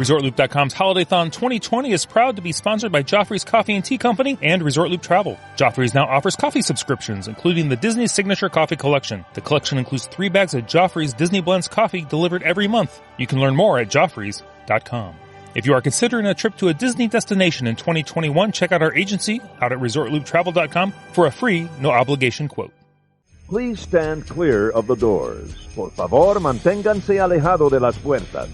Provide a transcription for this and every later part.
ResortLoop.com's HolidayThon 2020 is proud to be sponsored by Joffrey's Coffee and Tea Company and Resort Loop Travel. Joffrey's now offers coffee subscriptions, including the Disney Signature Coffee Collection. The collection includes 3 bags of Joffrey's Disney Blends coffee delivered every month. You can learn more at Joffreys.com. If you are considering a trip to a Disney destination in 2021, check out our agency out at ResortLoopTravel.com for a free, no-obligation quote. Please stand clear of the doors. Por favor, manténganse alejado de las puertas.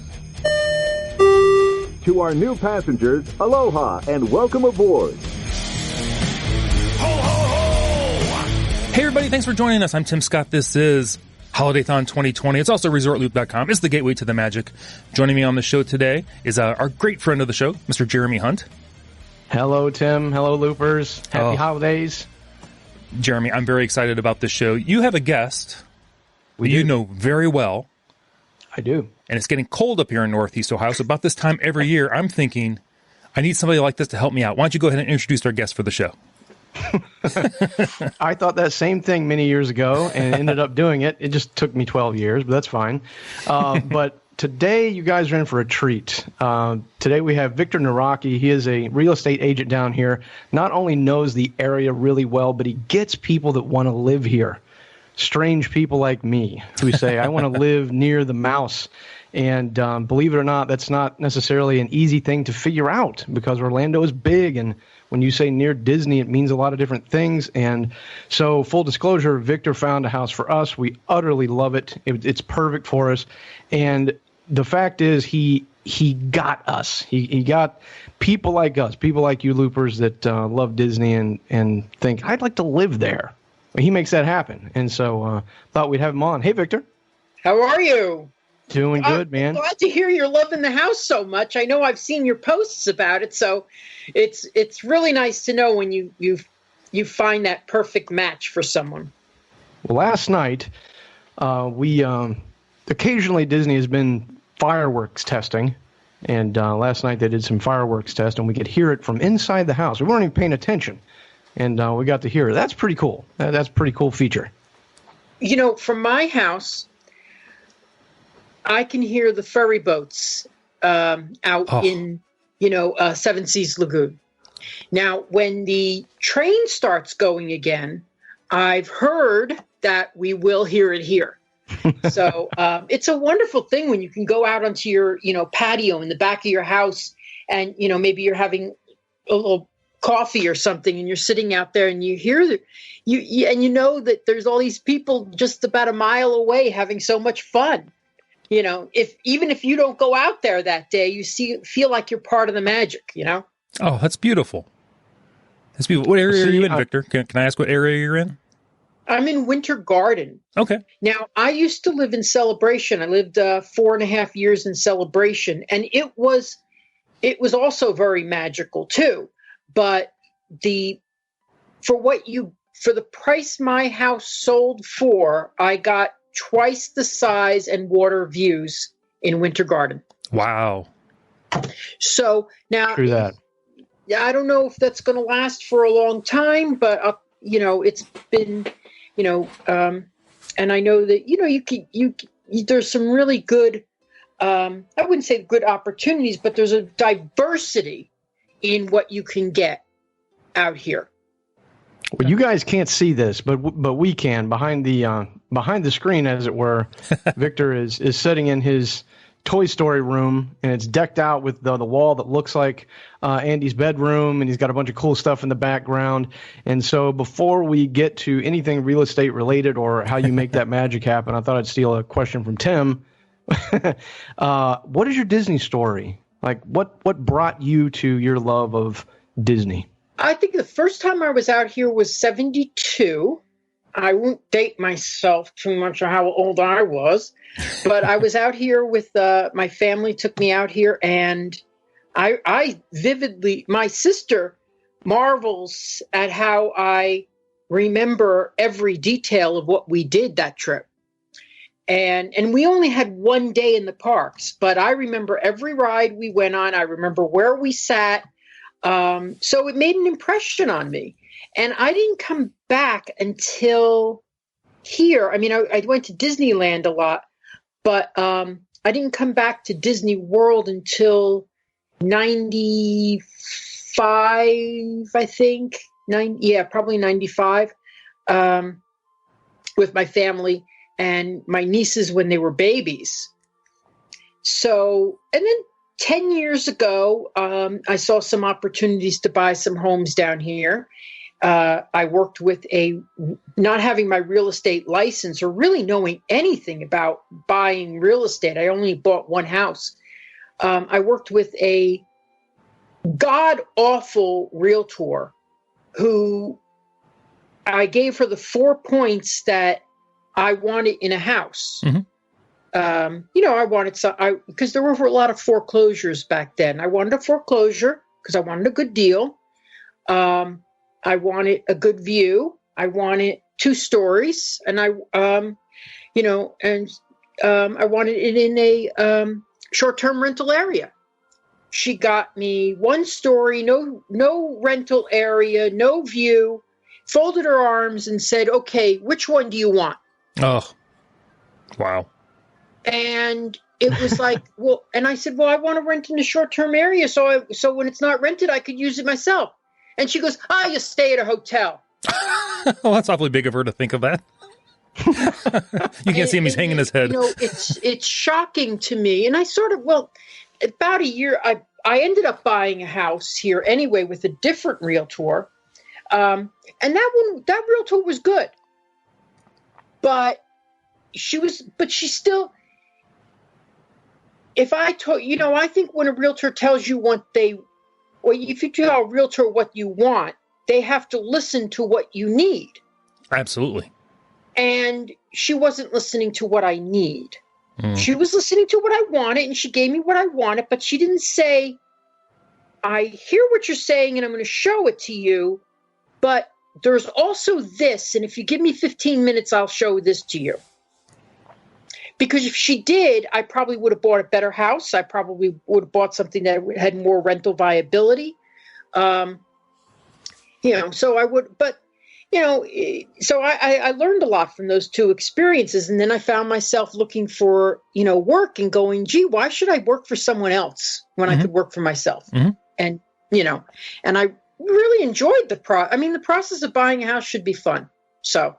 To our new passengers, aloha and welcome aboard. Ho, ho, ho! Hey everybody, thanks for joining us. I'm Tim Scott. This is HolidayThon 2020. It's also ResortLoop.com. It's the gateway to the magic. Joining me on the show today is our great friend of the show, Mr. Jeremy Hunt. Hello, Tim. Hello, Loopers. Happy holidays. Jeremy, I'm very excited about this show. You have a guest that you know very well. I do. And it's getting cold up here in Northeast Ohio, so about this time every year, I'm thinking, I need somebody like this to help me out. Why don't you go ahead and introduce our guest for the show? I thought that same thing many years ago and ended up doing it. It just took me 12 years, but that's fine. But today, you guys are in for a treat. Today, we have Victor Nawrocki. He is a real estate agent down here. Not only knows the area really well, but he gets people that want to live here. Strange people like me who say, I want to live near the mouse. And believe it or not, that's not necessarily an easy thing to figure out because Orlando is big. And when you say near Disney, it means a lot of different things. And so full disclosure, Victor found a house for us. We utterly love it. It's perfect for us. And the fact is he got us. He got people like us, people like you loopers that love Disney and think, I'd like to live there. He makes that happen. And so thought we'd have him on. Hey, Victor. How are you? Doing good, man. I'm glad to hear you're loving the house so much. I know I've seen your posts about it, so it's really nice to know when you find that perfect match for someone. Well, last night, we occasionally Disney has been fireworks testing, and last night they did some fireworks test, and we could hear it from inside the house. We weren't even paying attention, and we got to hear it. That's pretty cool. That's a pretty cool feature. You know, from my house, I can hear the ferry boats out in, Seven Seas Lagoon. Now, when the train starts going again, I've heard that we will hear it here. So it's a wonderful thing when you can go out onto your, patio in the back of your house and, maybe you're having a little coffee or something and you're sitting out there and you hear and you know that there's all these people just about a mile away having so much fun. Even if you don't go out there that day, you feel like you're part of the magic, Oh, that's beautiful. That's beautiful. What area are you in, Victor? Can I ask what area you're in? I'm in Winter Garden. Okay. Now, I used to live in Celebration. I lived 4.5 years in Celebration, and it was also very magical too. But for the price my house sold for, I got twice the size and water views in Winter Garden. Wow. So now, True that. Yeah, I don't know if that's going to last for a long time, but it's been, and I know that there's some really good, I wouldn't say good opportunities, but there's a diversity in what you can get out here. Well, you guys can't see this, but we can behind the screen, as it were. Victor is sitting in his Toy Story room, and it's decked out with the wall that looks like Andy's bedroom, and he's got a bunch of cool stuff in the background. And so, before we get to anything real estate related or how you make that magic happen, I thought I'd steal a question from Tim. What is your Disney story? Like, what brought you to your love of Disney? I think the first time I was out here was 1972. I won't date myself too much on how old I was, but I was out here with my family took me out here, and I vividly, my sister marvels at how I remember every detail of what we did that trip. And we only had one day in the parks, but I remember every ride we went on. I remember where we sat. So it made an impression on me. And I didn't come back until here. I mean, I went to Disneyland a lot, but I I didn't come back to Disney World until 95, I think. Probably 95, with my family and my nieces when they were babies. So, and then 10 years ago, I saw some opportunities to buy some homes down here. I worked with not having my real estate license or really knowing anything about buying real estate. I only bought one house. I worked with a god-awful realtor who I gave her the 4 points that I wanted in a house. Mm-hmm. I wanted because there were a lot of foreclosures back then. I wanted a foreclosure because I wanted a good deal. I wanted a good view. I wanted 2 stories, and I wanted it in a short-term rental area. She got me 1 story, no rental area, no view, folded her arms and said, "Okay, which one do you want?" Oh, wow. And it was like, well, and I said, well, I want to rent in a short-term area. So when it's not rented, I could use it myself. And she goes, you stay at a hotel. Well, that's awfully big of her to think of that. You can't see him. He's hanging his head. It's shocking to me. And I about a year, I ended up buying a house here anyway with a different realtor. And that realtor was good. But she still, if I told, I think when a realtor tells you if you tell a realtor what you want, they have to listen to what you need. Absolutely. And she wasn't listening to what I need. She was listening to what I wanted, and she gave me what I wanted, but she didn't say, I hear what you're saying, and I'm going to show it to you, but there's also this, and if you give me 15 minutes, I'll show this to you. Because if she did, I probably would have bought a better house. I probably would have bought something that had more rental viability. So I would, but, so I learned a lot from those 2 experiences. And then I found myself looking for, work and going, gee, why should I work for someone else when I could work for myself? Mm-hmm. And, and I really enjoyed the process of buying a house should be fun. So.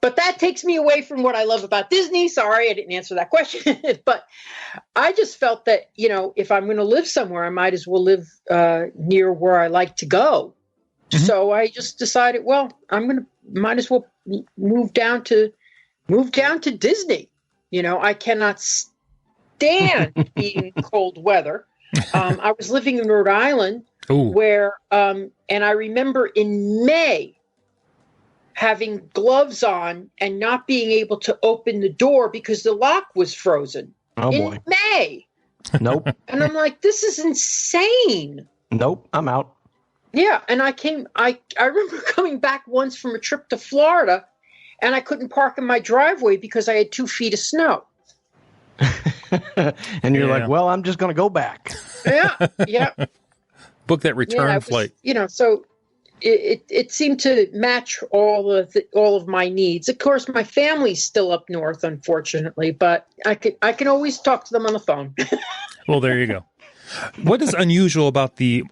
But that takes me away from what I love about Disney. Sorry, I didn't answer that question. But I just felt that, if I'm going to live somewhere, I might as well live near where I like to go. Mm-hmm. So I just decided, well, might as well move down to Disney. I cannot stand being in cold weather. I was living in Rhode Island where, and I remember in May, having gloves on and not being able to open the door because the lock was frozen. Oh, boy. In May. Nope. And I'm like, this is insane. Nope, I'm out. Yeah, and I remember coming back once from a trip to Florida, and I couldn't park in my driveway because I had 2 feet of snow. And you're like, well, I'm just going to go back. Yeah. Book that return flight. So it seemed to match all of my needs. Of course, my family's still up north, unfortunately, but I can always talk to them on the phone. Well, there you go. What is unusual about the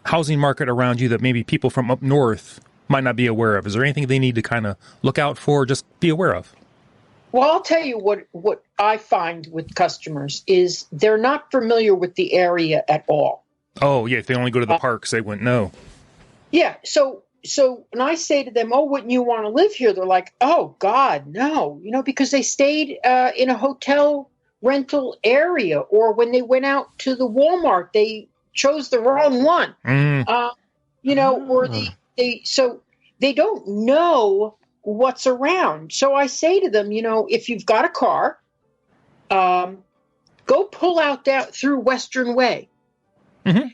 housing market around you that maybe people from up north might not be aware of? Is there anything they need to kind of look out for, or just be aware of? Well, I'll tell you what I find with customers is they're not familiar with the area at all. Oh, yeah. If they only go to the parks, they wouldn't know. Yeah. So when I say to them, wouldn't you want to live here? They're like, oh, God, no, because they stayed in a hotel rental area, or when they went out to the Walmart, they chose the wrong one, or so they don't know what's around. So I say to them, if you've got a car, go pull out down through Western Way. Mm-hmm.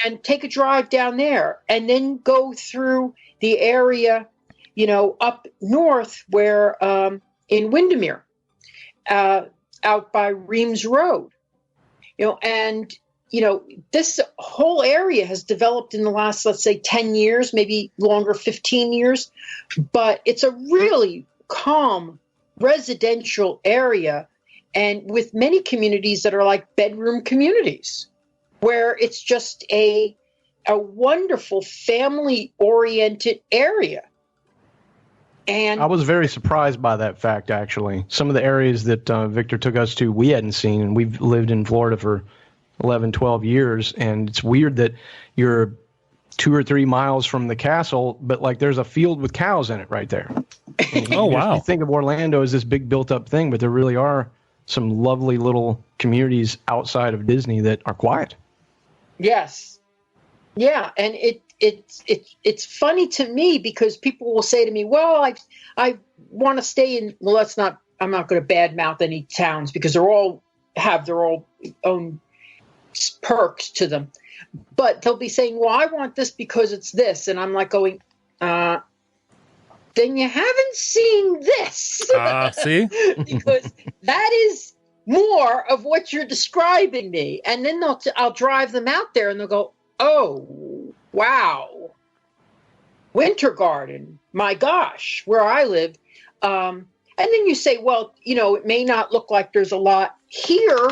And take a drive down there, and then go through the area, up north where in Windermere, out by Reams Road, this whole area has developed in the last, let's say, 10 years, maybe longer, 15 years, but it's a really calm residential area. and with many communities that are like bedroom communities, where it's just a wonderful family-oriented area. And I was very surprised by that fact, actually. Some of the areas that Victor took us to, we hadn't seen, and we've lived in Florida for 11, 12 years, and it's weird that you're 2 or 3 miles from the castle, but like there's a field with cows in it right there. Oh, wow. You think of Orlando as this big built-up thing, but there really are some lovely little communities outside of Disney that are quiet. Yes. Yeah, and it's funny to me because people will say to me, well, I want to stay in, well, I'm not going to badmouth any towns because they all have their own perks to them. But they'll be saying, well, I want this because it's this. And I'm like going, then you haven't seen this. See? Because that is more of what you're describing me. And then I'll drive them out there and they'll go, oh, wow. Winter Garden, my gosh, where I live. And then you say, well, it may not look like there's a lot here,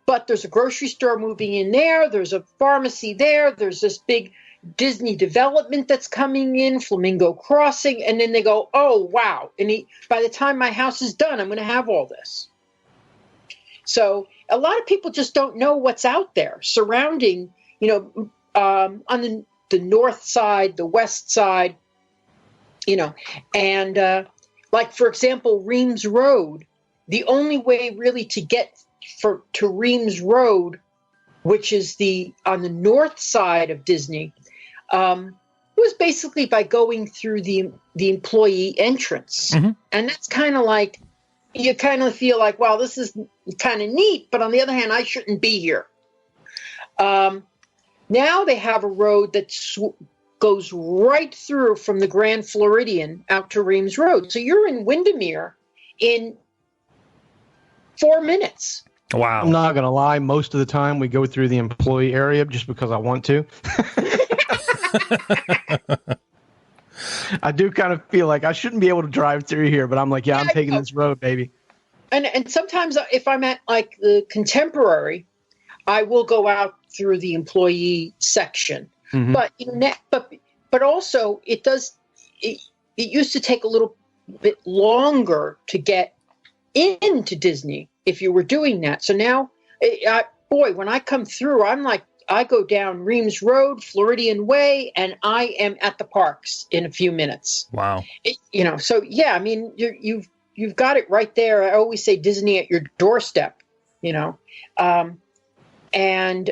but there's a grocery store moving in there. There's a pharmacy there. There's this big Disney development that's coming in, Flamingo Crossing. And then they go, oh, wow. And by the time my house is done, I'm going to have all this. So a lot of people just don't know what's out there surrounding, on the north side, the west side, and like, for example, Reams Road, the only way really to get to Reams Road, which is on the north side of Disney, was basically by going through the employee entrance. Mm-hmm. And that's kind of like, you kind of feel like, well, this is kind of neat, but on the other hand, I shouldn't be here. Now they have a road that goes right through from the Grand Floridian out to Reams Road. So you're in Windermere in 4 minutes. Wow. I'm not going to lie. Most of the time we go through the employee area just because I want to. I do kind of feel like I shouldn't be able to drive through here, but I'm like, I'm taking this road, baby. And sometimes if I'm at like the Contemporary, I will go out through the employee section. Mm-hmm. But also it used to take a little bit longer to get into Disney if you were doing that. So now, when I come through, I'm like, I go down Reams Road, Floridian Way, and I am at the parks in a few minutes. Wow. So yeah, I mean, you've got it right there. I always say Disney at your doorstep, And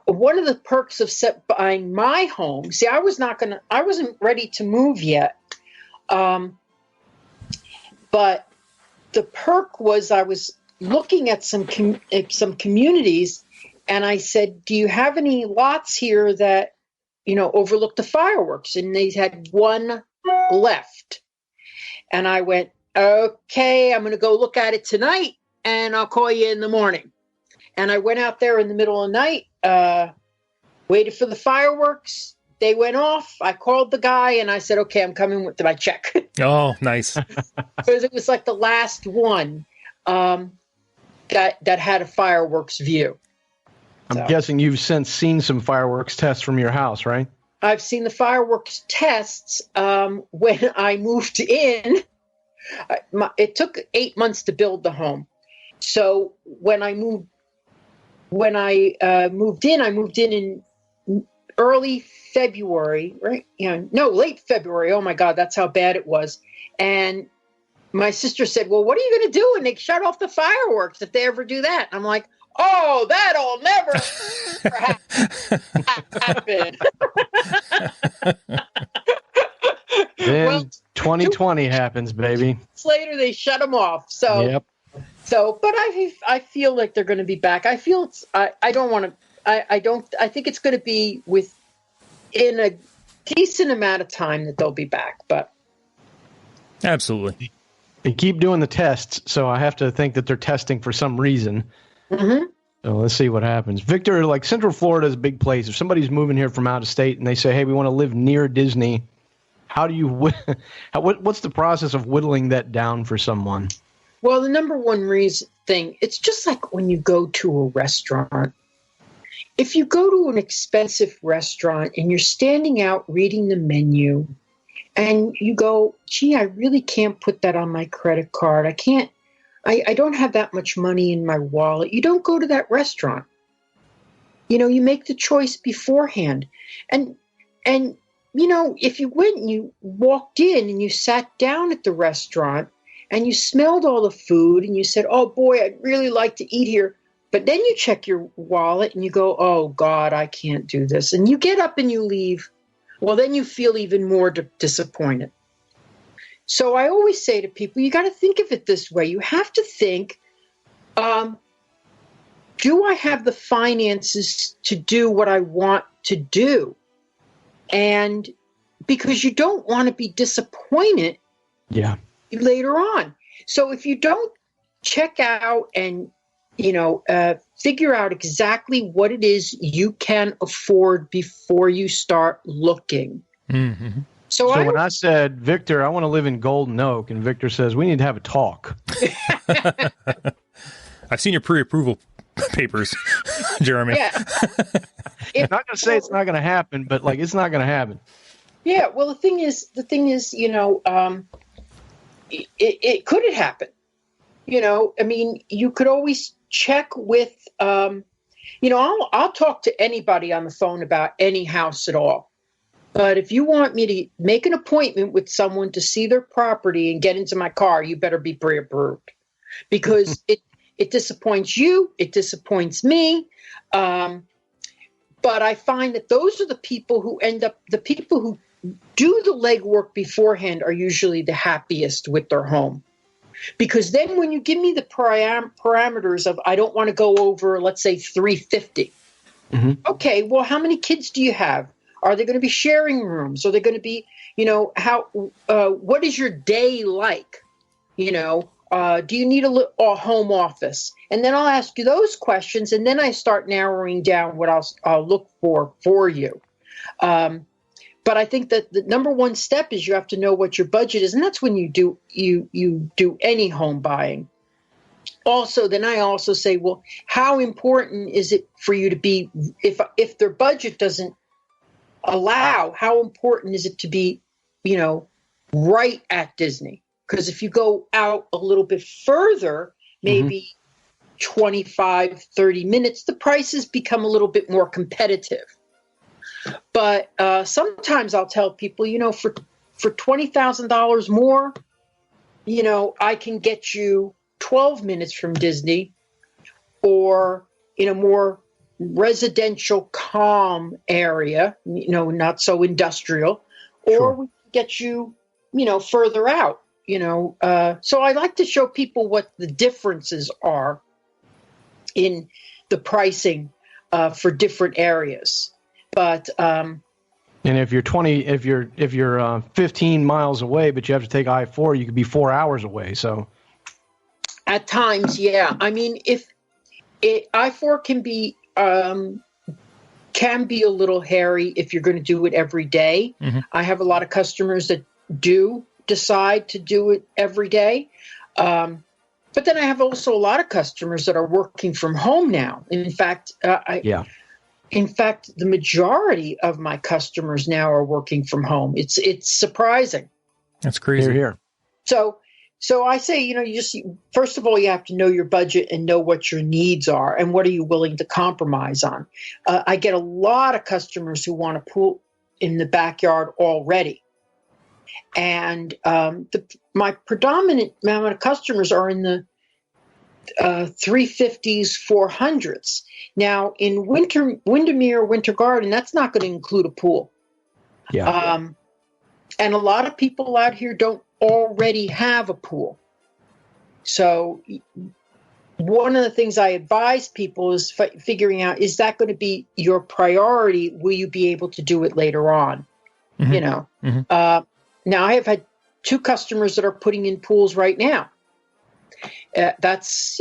one of the perks of buying my home, see, I wasn't ready to move yet. But the perk was I was looking at some communities, and I said, do you have any lots here that, overlook the fireworks? And they had one left. And I went, okay, I'm going to go look at it tonight, and I'll call you in the morning. And I went out there in the middle of the night, waited for the fireworks. They went off. I called the guy, and I said, okay, I'm coming with my check. Oh, nice. Because it was like the last one that had a fireworks view. I'm guessing you've since seen some fireworks tests from your house, right? I've seen the fireworks tests when I moved in. It took 8 months to build the home. So when I moved in early February, right? Late February. Oh my God, that's how bad it was. And my sister said, well, what are you going to do when they shut off the fireworks if they ever do that? And I'm like, oh, that'll never happen. Then 2020 happens, baby. Later, they shut them off. So, yep. But I feel like they're going to be back. I feel I think it's going to be within a decent amount of time that they'll be back. But absolutely, they keep doing the tests, so I have to think that they're testing for some reason. Mm-hmm. So let's see what happens. Victor, like Central Florida is a big place. If somebody's moving here from out of state and they say, hey, we want to live near Disney, how do you what's the process of whittling that down for someone? Well, the number one reason thing, it's just like when you go to a restaurant. If you go to an expensive restaurant and you're standing out reading the menu and you go, gee, I really can't put that on my credit card. I don't have that much money in my wallet. You don't go to that restaurant. You make the choice beforehand. And if you went and you walked in and you sat down at the restaurant and you smelled all the food and you said, oh boy, I'd really like to eat here. But then you check your wallet and you go, oh God, I can't do this. And you get up and you leave. Well, then you feel even more disappointed. So I always say to people, you got to think of it this way. You have to think, do I have the finances to do what I want to do? And because you don't want to be disappointed later on. So if you don't check out and, figure out exactly what it is you can afford before you start looking. Mm-hmm. So when I said, Victor, I want to live in Golden Oak, and Victor says, we need to have a talk. I've seen your pre-approval papers, Jeremy. Yeah. I'm not going to say it's not going to happen, but it's not going to happen. Yeah. Well, the thing is, it could have happened. You could always check with, I'll talk to anybody on the phone about any house at all. But if you want me to make an appointment with someone to see their property and get into my car, you better be pre-approved, because it disappoints you. It disappoints me. But I find that those are the people who do the legwork beforehand are usually the happiest with their home. Because then when you give me the parameters of, I don't want to go over, let's say 350. Mm-hmm. Okay, well, how many kids do you have? Are they going to be sharing rooms? Are they going to be, what is your day like? Do you need a home office? And then I'll ask you those questions, and then I start narrowing down what I'll look for you. But I think that the number one step is you have to know what your budget is, and that's when you do any home buying. Also, then I also say, well, how important is it for you to be, if their budget doesn't allow, how important is it to be, right at Disney? Because if you go out a little bit further, maybe 25, 30 minutes, the prices become a little bit more competitive. But sometimes I'll tell people, for $20,000 more, I can get you 12 minutes from Disney, or in a more residential, calm area, not so industrial, or we can get you, further out, So I like to show people what the differences are in the pricing for different areas. But and if you're 15 miles away, but you have to take I-4, you could be 4 hours away. So at times, yeah. I mean, I-4 can be a little hairy if you're going to do it every day. Mm-hmm. I have a lot of customers that do decide to do it every day. But then I have also a lot of customers that are working from home now. In fact, In fact, the majority of my customers now are working from home. It's surprising. That's crazy. Here. So I say, first of all, you have to know your budget and know what your needs are and what are you willing to compromise on. I get a lot of customers who want a pool in the backyard already. And my predominant amount of customers are in the 350s, 400s. Now, in Windermere, Winter Garden, that's not going to include a pool. Yeah. And a lot of people out here don't already have a pool. So one of the things I advise people is figuring out, is that going to be your priority? Will you be able to do it later on? Mm-hmm. Mm-hmm. Now, I have had 2 customers that are putting in pools right now. That's,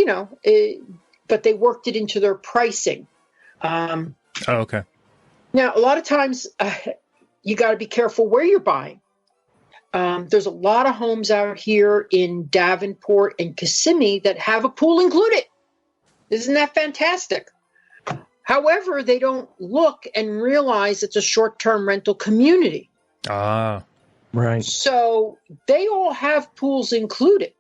but they worked it into their pricing. Okay. Now, a lot of times you got to be careful where you're buying. There's a lot of homes out here in Davenport and Kissimmee that have a pool included. Isn't that fantastic? However, they don't look and realize it's a short-term rental community. Ah, Right. So they all have pools included.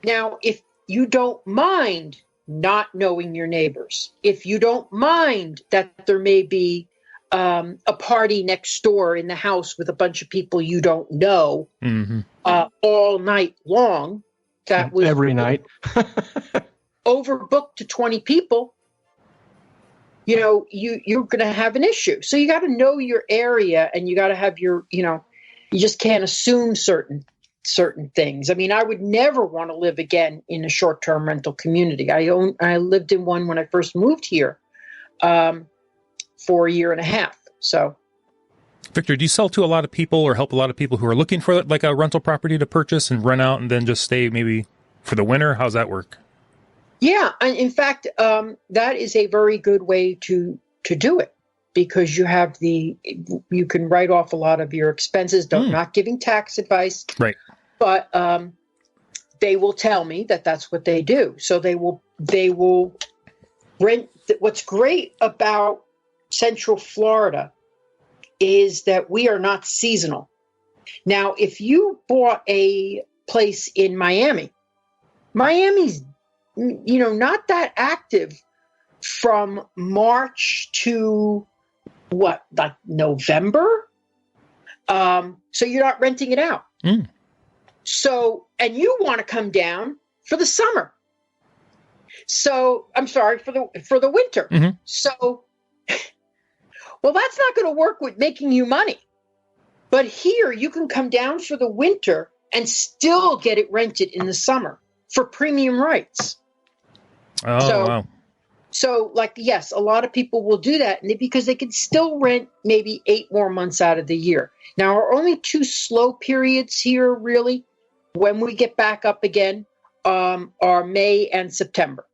Now, if you don't mind not knowing your neighbors, if you don't mind that there may be a party next door in the house with a bunch of people you don't know all night long, that was every night, overbooked to 20 people, you're going to have an issue. So you got to know your area, and you got to have your, you just can't assume certain things. I mean, I would never want to live again in a short-term rental community. I lived in one when I first moved here for a year and a half. So, Victor, do you sell to a lot of people or help a lot of people who are looking for like a rental property to purchase and rent out and then just stay maybe for the winter? How's that work? Yeah, and in fact, that is a very good way to do it, because you can write off a lot of your expenses. Not giving tax advice, right? But they will tell me that that's what they do. So they will rent. What's great about Central Florida is that we are not seasonal. Now, if you bought a place in Miami's not that active from March to like November. So you're not renting it out. So, and you want to come down for the summer. So I'm sorry, for the winter. So, well, that's not going to work with making you money. But here you can come down for the winter and still get it rented in the summer for premium rights. Oh, wow. So, yes, a lot of people will do that because they can still rent maybe 8 more months out of the year. Now, our only 2 slow periods here, really, when we get back up again, are May and September.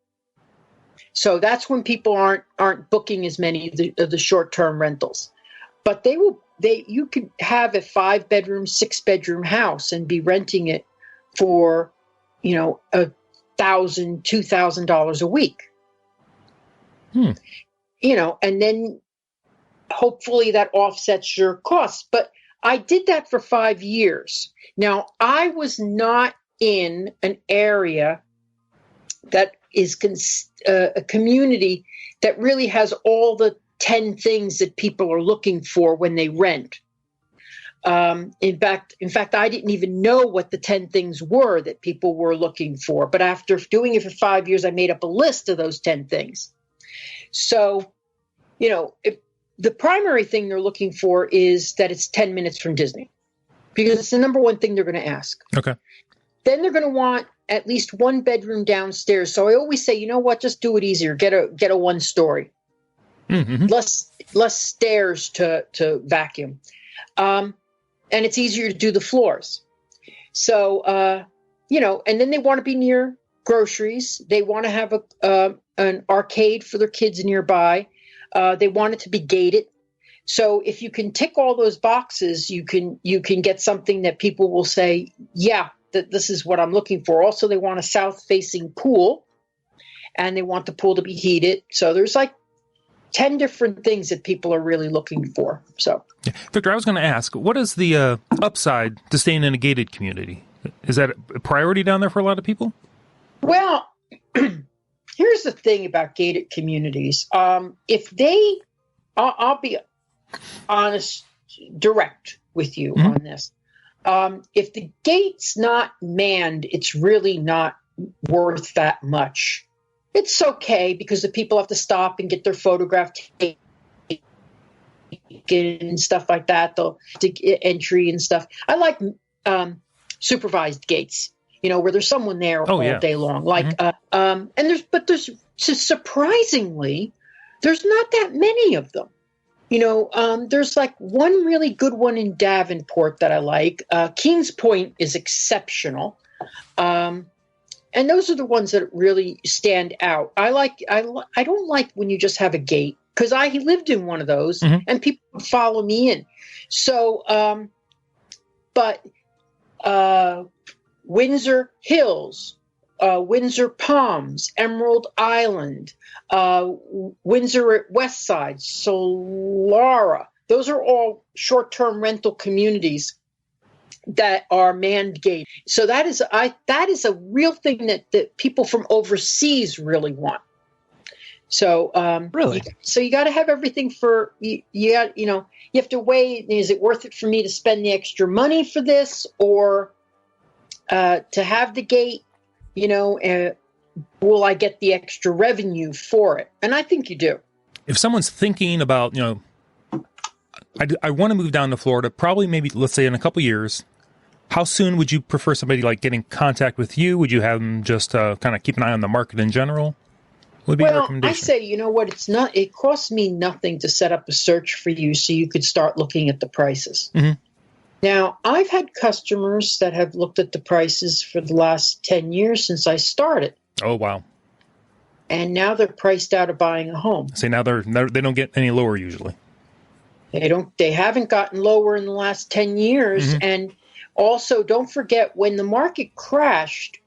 So that's when people aren't booking as many of the short-term rentals. But you could have a 5-bedroom, 6-bedroom house and be renting it for, $1,000, $2,000 a week. And then hopefully that offsets your costs. But I did that for 5 years. Now, I was not in an area that is a community that really has all the 10 things that people are looking for when they rent. In fact, I didn't even know what the 10 things were that people were looking for. But after doing it for 5 years, I made up a list of those 10 things. So, the primary thing they're looking for is that it's 10 minutes from Disney, because it's the number one thing they're going to ask. Okay. Then they're going to want at least 1 bedroom downstairs. So I always say, you know what, just do it easier. Get a 1-story. Less stairs to vacuum. And it's easier to do the floors. So, and then they want to be near groceries. They want to have an arcade for their kids nearby. They want it to be gated. So if you can tick all those boxes, you can get something that people will say, yeah, that this is what I'm looking for. Also, they want a south-facing pool, and they want the pool to be heated. So there's 10 different things that people are really looking for. So, Victor, I was going to ask, what is the upside to staying in a gated community? Is that a priority down there for a lot of people? Well, here's the thing about gated communities. I'll be honest, direct with you on this. If the gate's not manned, it's really not worth that much. It's okay because the people have to stop and get their photograph taken and stuff like that. They'll take entry and stuff. I like supervised gates, where there's someone there all day long. There's surprisingly, there's not that many of them. There's one really good one in Davenport that I like. Kings Point is exceptional. And those are the ones that really stand out. I don't like when you just have a gate, because I lived in one of those and people follow me in. So, but Windsor Hills, Windsor Palms, Emerald Island, Windsor at West Side, Solara. Those are all short-term rental communities that are mandated. So that is a real thing that people from overseas really want. So really, you got to have everything for you. You have to weigh: is it worth it for me to spend the extra money for this, or to have the gate? Will I get the extra revenue for it? And I think you do. If someone's thinking about, I want to move down to Florida, probably maybe, let's say in a couple years, how soon would you prefer somebody like get in contact with you? Would you have them just kind of keep an eye on the market in general? Would be your recommendation? I say, it costs me nothing to set up a search for you so you could start looking at the prices. Mm-hmm. Now, I've had customers that have looked at the prices for the last 10 years since I started. Oh, wow. And now they're priced out of buying a home. See, now they don't get any lower usually. They haven't gotten lower in the last 10 years. Mm-hmm. And also, don't forget, when the market crashed,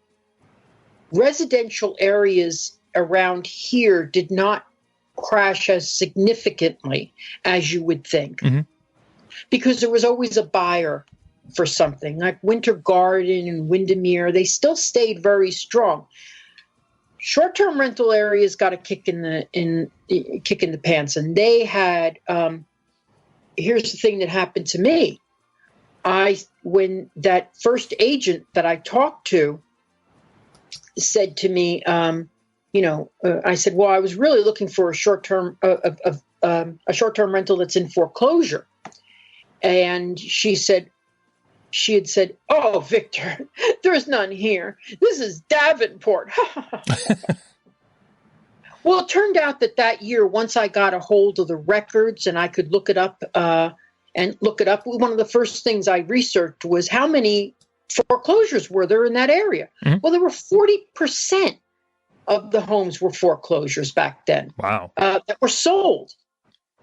residential areas around here did not crash as significantly as you would think. Mm-hmm. Because there was always a buyer for something like Winter Garden and Windermere. They still stayed very strong. Short-term rental areas got a kick in the pants, and they had. Here's the thing that happened to me. When that first agent that I talked to said to me, I said, well, I was really looking for a short-term rental that's in foreclosure. And she had said, oh, Victor, there's none here. This is Davenport. Well, it turned out that year, once I got a hold of the records and I could look it up, one of the first things I researched was how many foreclosures were there in that area. Mm-hmm. Well, there were 40% of the homes were foreclosures back then. Wow. That were sold.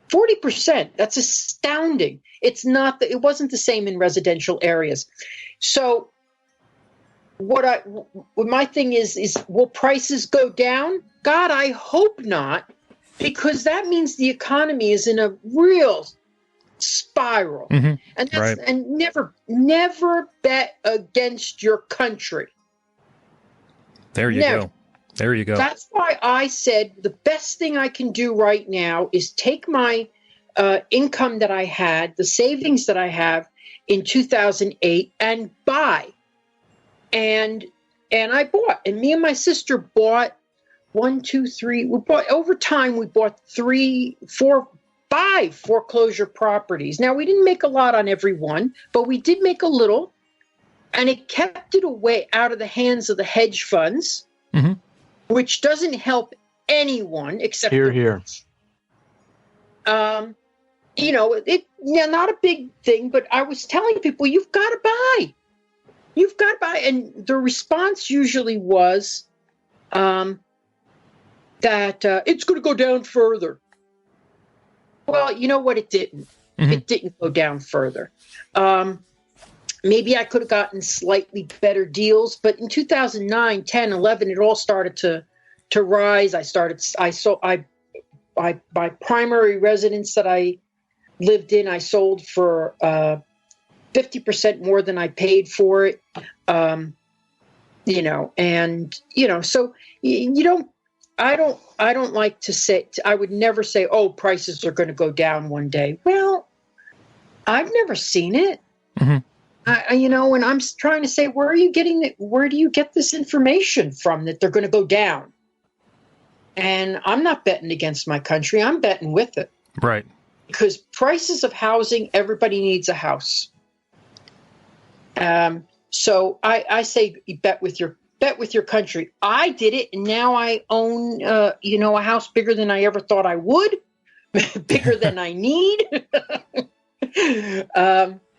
40%. That's astounding. It wasn't the same in residential areas. So what my thing is will prices go down? God, I hope not, because that means the economy is in a real spiral. Mm-hmm. And right. And never bet against your country. There you go. There you go. That's why I said the best thing I can do right now is take my income that I had, the savings that I have in 2008, and buy. And I bought. And me and my sister bought 1, 2, 3. We bought over time. We bought 3, 4, 5 foreclosure properties. Now we didn't make a lot on every one, but we did make a little, and it kept it away out of the hands of the hedge funds. Mm-hmm. Which doesn't help anyone except here. Not a big thing, but I was telling people, you've got to buy. You've got to buy. And the response usually was that it's going to go down further. Well, you know what? It didn't. Mm-hmm. It didn't go down further. Maybe I could have gotten slightly better deals, but in 2009, 10, 11, it all started to rise. My primary residence that I lived in, I sold for 50% more than I paid for it. So I don't like to say, I would never say, oh, prices are going to go down one day. Well, I've never seen it. Mm-hmm. And I'm trying to say, where do you get this information from that they're going to go down? And I'm not betting against my country. I'm betting with it. Right. Because prices of housing, everybody needs a house. So I say bet with your country. I did it, and now I own a house bigger than I ever thought I would, bigger than I need.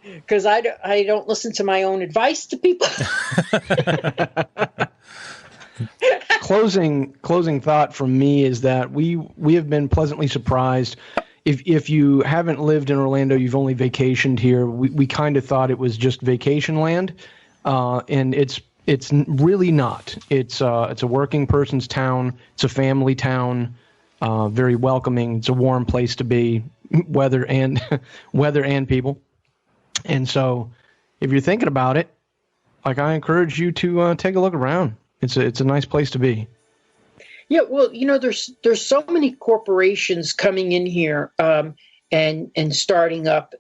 Because I don't listen to my own advice to people. Closing thought from me is that we have been pleasantly surprised. If you haven't lived in Orlando, you've only vacationed here. We kind of thought it was just vacation land, and it's really not. It's a working person's town. It's a family town. Very welcoming. It's a warm place to be, weather and people. And so, if you're thinking about it, like, I encourage you to take a look around. It's a nice place to be. Yeah, well, there's so many corporations coming in here and starting up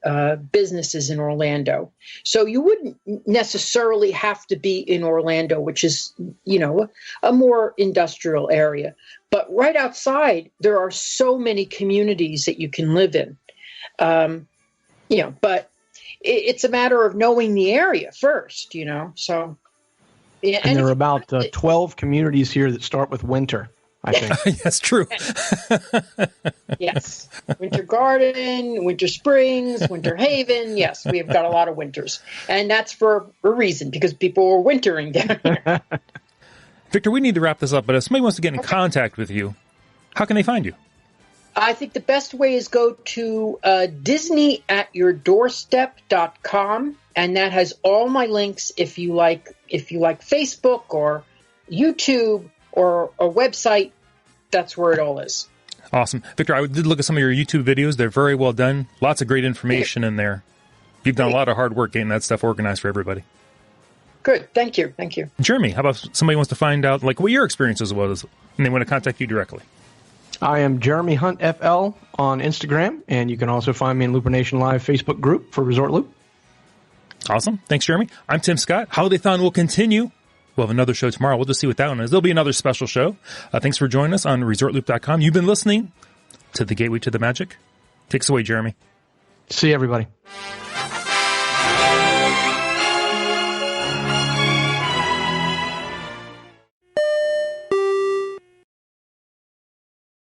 businesses in Orlando. So you wouldn't necessarily have to be in Orlando, which is, a more industrial area. But right outside, there are so many communities that you can live in. But it's a matter of knowing the area first, so. Yeah, and there are about 12 communities here that start with winter, I think. That's true. Yes. Winter Garden, Winter Springs, Winter Haven. Yes, we've got a lot of winters. And that's for a reason, because people are wintering down here. Victor, we need to wrap this up, but if somebody wants to get in contact with you, how can they find you? I think the best way is go to disneyatyourdoorstep.com, and that has all my links. If you like Facebook or YouTube or a website, that's where it all is. Awesome. Victor, I did look at some of your YouTube videos. They're very well done. Lots of great information in there. You've done a lot of hard work getting that stuff organized for everybody. Good. Thank you. Jeremy, how about somebody wants to find out what your experiences was and they want to contact you directly? I am Jeremy Hunt FL on Instagram, and you can also find me in Looper Nation Live Facebook group for Resort Loop. Awesome. Thanks, Jeremy. I'm Tim Scott. HolidayThon will continue. We'll have another show tomorrow. We'll just see what that one is. There'll be another special show. Thanks for joining us on ResortLoop.com. You've been listening to The Gateway to the Magic. Take us away, Jeremy. See you, everybody.